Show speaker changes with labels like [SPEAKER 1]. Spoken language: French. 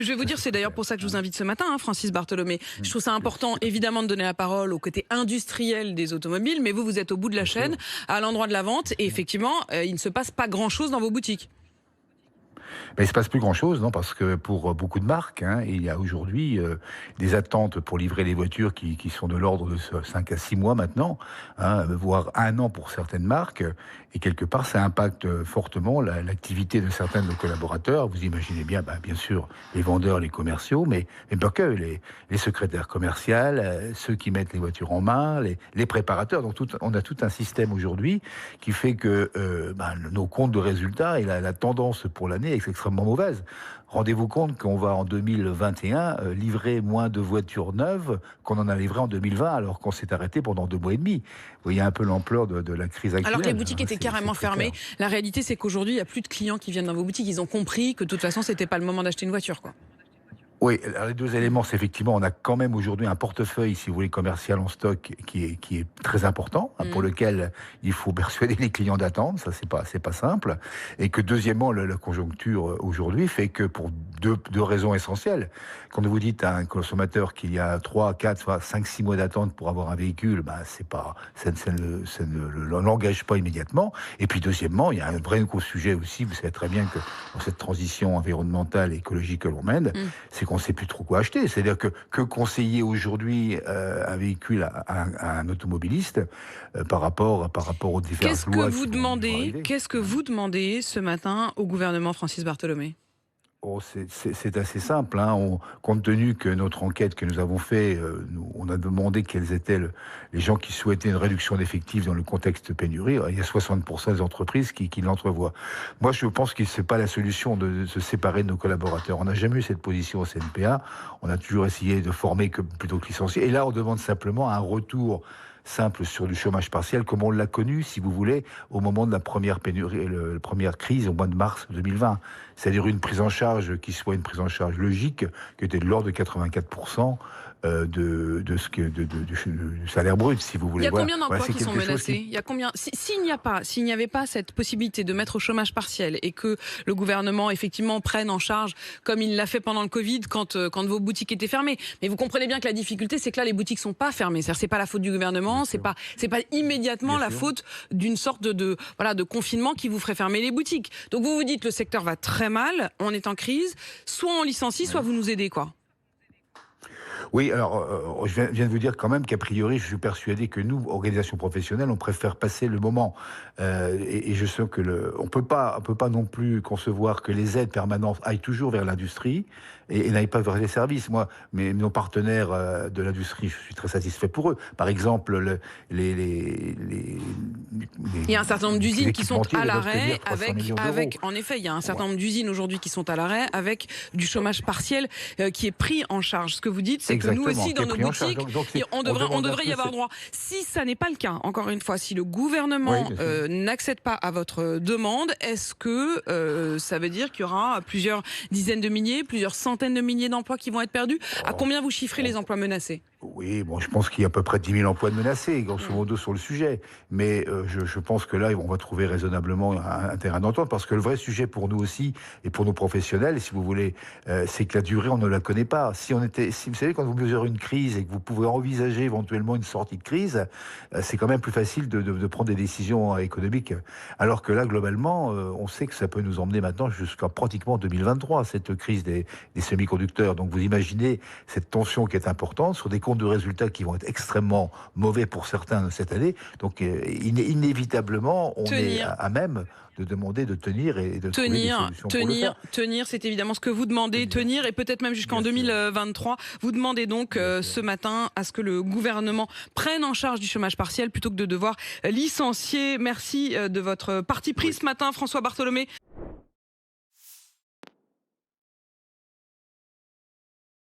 [SPEAKER 1] Je vais vous dire, c'est d'ailleurs pour ça que je vous invite ce matin, Francis Bartholomé. Je trouve ça important, évidemment, de donner la parole au côté industriel des automobiles, mais vous êtes au bout de la chaîne, à l'endroit de la vente, et effectivement, il ne se passe pas grand-chose dans vos boutiques.
[SPEAKER 2] Mais il se passe plus grand-chose, non, parce que pour beaucoup de marques, il y a aujourd'hui des attentes pour livrer les voitures qui sont de l'ordre de 5 à 6 mois maintenant, voire 1 an pour certaines marques. Et quelque part, ça impacte fortement l'activité de certains de nos collaborateurs. Vous imaginez bien, bien sûr, les vendeurs, les commerciaux, mais pas que, les secrétaires commerciales, ceux qui mettent les voitures en main, les préparateurs. Donc on a tout un système aujourd'hui qui fait que nos comptes de résultats et la tendance pour l'année est extrêmement mauvaise. Rendez-vous compte qu'on va en 2021 livrer moins de voitures neuves qu'on en a livré en 2020, alors qu'on s'est arrêté pendant 2 mois et demi. Vous voyez un peu l'ampleur de la crise actuelle.
[SPEAKER 1] Alors que les boutiques étaient carrément fermées. La réalité, c'est qu'aujourd'hui, il n'y a plus de clients qui viennent dans vos boutiques. Ils ont compris que de toute façon, c'était pas le moment d'acheter une voiture, quoi.
[SPEAKER 2] Oui, alors les 2 éléments, c'est effectivement, on a quand même aujourd'hui un portefeuille, si vous voulez, commercial en stock qui est très important, pour lequel il faut persuader les clients d'attendre. Ça, c'est pas simple. Et que deuxièmement, la conjoncture aujourd'hui fait que pour deux raisons essentielles. Quand vous dites à un consommateur qu'il y a 3, 4, 5, 6 mois d'attente pour avoir un véhicule, ça ne l'engage pas immédiatement. Et puis deuxièmement, il y a un vrai gros sujet aussi. Vous savez très bien que dans cette transition environnementale et écologique que l'on mène, c'est qu'on ne sait plus trop quoi acheter. C'est-à-dire que conseiller aujourd'hui un véhicule à un automobiliste par rapport aux diverses lois qui vont arriver.
[SPEAKER 1] Qu'est-ce que vous demandez ce matin au gouvernement, Francis Bartholomé ?
[SPEAKER 2] C'est assez simple. Compte tenu que notre enquête que nous avons fait, on a demandé quels étaient les gens qui souhaitaient une réduction d'effectifs dans le contexte pénurie. Il y a 60% des entreprises qui l'entrevoient. Moi, je pense que c'est pas la solution de se séparer de nos collaborateurs. On n'a jamais eu cette position au CNPA. On a toujours essayé de former plutôt que licencier. Et là, on demande simplement un retour simple sur du chômage partiel, comme on l'a connu, si vous voulez, au moment de la première pénurie, la première crise au mois de mars 2020. C'est-à-dire une prise en charge qui soit une prise en charge logique, qui était de l'ordre de 84% du salaire brut, si vous voulez.
[SPEAKER 1] Il y a combien d'emplois qui sont menacés ? Il y a combien ? S'il n'y avait pas cette possibilité de mettre au chômage partiel et que le gouvernement effectivement prenne en charge, comme il l'a fait pendant le Covid, quand vos boutiques étaient fermées. Mais vous comprenez bien que la difficulté, c'est que là, les boutiques sont pas fermées. C'est pas la faute du gouvernement, c'est pas immédiatement la faute d'une sorte de confinement qui vous ferait fermer les boutiques. Donc vous vous dites le secteur va très mal, on est en crise, soit on licencie, soit vous nous aidez, quoi.
[SPEAKER 2] Oui, alors je viens de vous dire quand même qu'a priori, je suis persuadé que nous, organisations professionnelles, on préfère passer le moment. Et je sais que on peut pas non plus concevoir que les aides permanentes aillent toujours vers l'industrie et n'aillent pas vers les services. Moi, nos partenaires de l'industrie, je suis très satisfait pour eux. Par exemple, il
[SPEAKER 1] y a un certain nombre d'usines qui sont à l'arrêt en effet, il y a un certain nombre d'usines aujourd'hui qui sont à l'arrêt avec du chômage partiel qui est pris en charge. Ce que vous dites, c'est que nous aussi, dans nos boutiques, on devrait y avoir droit. Si ça n'est pas le cas, encore une fois, si le gouvernement n'accède pas à votre demande, est-ce que ça veut dire qu'il y aura plusieurs dizaines de milliers, plusieurs centaines de milliers d'emplois qui vont être perdus ? À combien vous chiffrez les emplois menacés ?
[SPEAKER 2] Oui, je pense qu'il y a à peu près 10 000 emplois de menacés, grosso modo, sur le sujet. Mais je pense que là, on va trouver raisonnablement un terrain d'entente, parce que le vrai sujet pour nous aussi, et pour nos professionnels, si vous voulez, c'est que la durée, on ne la connaît pas. Si vous savez, quand vous mesurez une crise et que vous pouvez envisager éventuellement une sortie de crise, c'est quand même plus facile de prendre des décisions économiques. Alors que là, globalement, on sait que ça peut nous emmener maintenant jusqu'à pratiquement 2023, cette crise des semi-conducteurs. Donc vous imaginez cette tension qui est importante sur des comptes de résultats qui vont être extrêmement mauvais pour certains cette année. Donc inévitablement, on est à même de demander de tenir et de trouver des solutions pour le faire.
[SPEAKER 1] Tenir, c'est évidemment ce que vous demandez, tenir et peut-être même jusqu'en 2023. Vous demandez donc ce matin à ce que le gouvernement prenne en charge du chômage partiel plutôt que de devoir licencier. Merci de votre parti pris ce matin, François Bartholomé.